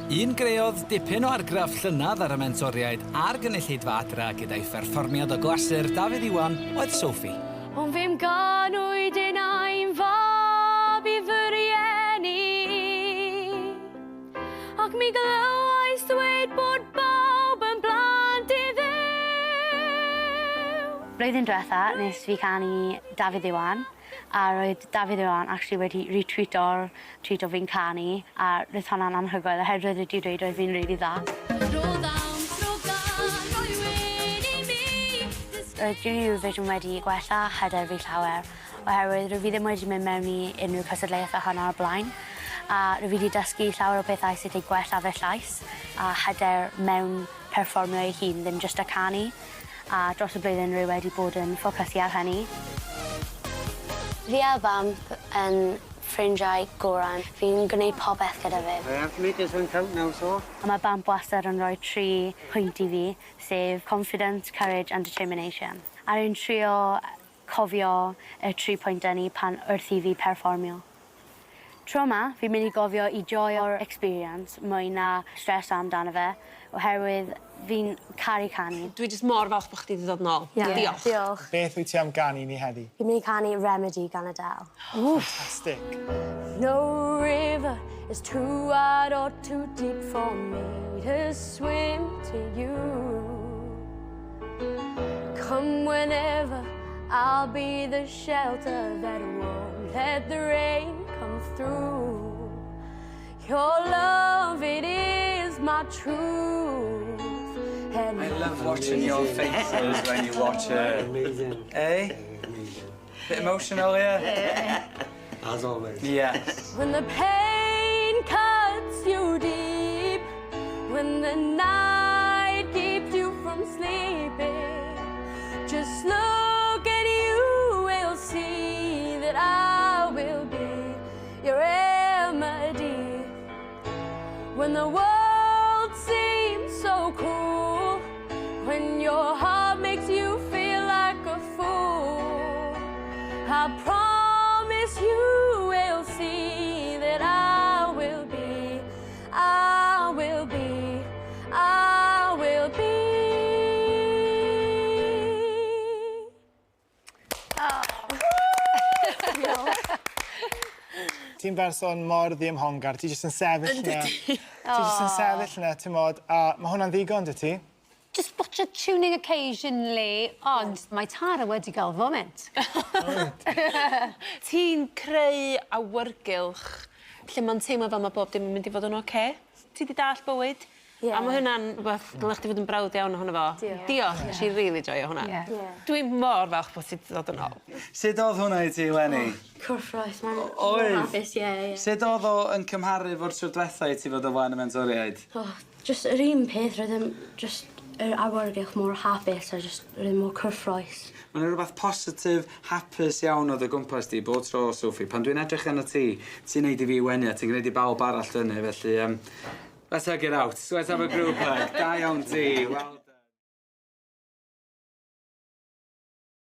Un greodd dipyn o argraff llynydd ar y mentoriaid a'r gynulleidfa adra gyda'i pherfformiad o glasur Dafydd Iwan oedd Sophie. Ond fi'n ganwyd yn ein fab I fy rieni ac mi glywais dweud bod bawb yn blant I Dduw. Blwyddyn diwetha nes fi canu Dafydd Iwan a roedd Dafydd Iwan actually wedi retweeto'r tweet o fi'n canu a roedd hwnna'n anhygoel oherwydd wedi dweud oedd fi'n rili dda. Roedd Eurovision wedi gwella hyder fi llawer oherwydd roedd fi ddim wedi mynd mewn I unrhyw cystadleuaeth o hwnna o'r blaen a roedd fi wedi dysgu llawer o bethau sydd wedi gwella fy llais a hyder mewn perfformio ei hun ddim jyst y canu a dros y blwyddyn rwy wedi bod yn ffocysu ar hynny. Fi a bamp yn ffrindiau gorau. Fi'n gwneud popeth gyda fe. I have to make this one count now, so. A mae bamp wastad yn rhoi 3 pwynt I fi, sef confidence, courage and determination. A rwy'n trio cofio y 3 pwynt ni pan wrth I fi perfformio. Tro yma, fi'n mynd I gofio I joio'r experience mwy na stres amdano fe, oherwydd fi'n caru canu. Dwi jyst mor falch bod chdi wedi dod nôl. Diolch. Diolch. Beth wyt ti am ganu ni heddi? Fi'n mynd I canu Remedy gan Adele. Fantastic. No river is too wide or too deep for me to swim to you. Come whenever, I'll be the shelter that won't let the rain come through. Your love, it is my truth. And I love watching your faces when you watch it. Amazing. Eh? Bit emotional, yeah? As always. Yes. when the pain cuts you deep, when the night keeps you from sleeping, just look at you, we'll see that I will be your remedy. When the world seems so cruel, when your heart makes you feel like a fool, I promise you will see that I will be, I will be, I will be. Ti'n berson mor ddim-hongar, ti jyst yn sefyll na. Ti jyst yn sefyll na, ti'n modd, a mae hwnna'n ddigon, dy ti? Just watch a tuning occasionally, ond mae Tara wedi cael foment. Ti'n creu awyrgylch lle mae'n teimlo fel mae bob dim yn mynd I fod yn oce. Ti wedi dall bywyd? Ie. A mae hwnna'n rhywbeth dylai chdi fod yn brawd iawn ohono fo. Diolch. Diolch, nes I rili joio hwnna. Dwi'n mor falch bod ti wedi dod yn ôl. Sut oedd hwnna I ti, Lenny? Cwrffroes, mae'n Oedd? hapus, ie. Sut oedd o yn cymharu fo'r tro diwetha I ti fod o flaen y mentoriaid? Just yr un peth, roedd yn just yr awyrgylch mor hapus a just roedd yn mor cwrffroes. Mae'n rhywbeth positif, hapus iawn oedd o gwmpas di, bob tro, Sophie. Pan dwi'n edrych yn y ti'n neud I fi wenu, ti'n gwneud I bawb arall dynnu, felly... let's hug it out. Let's have a group hug. Da iawn ti. Well...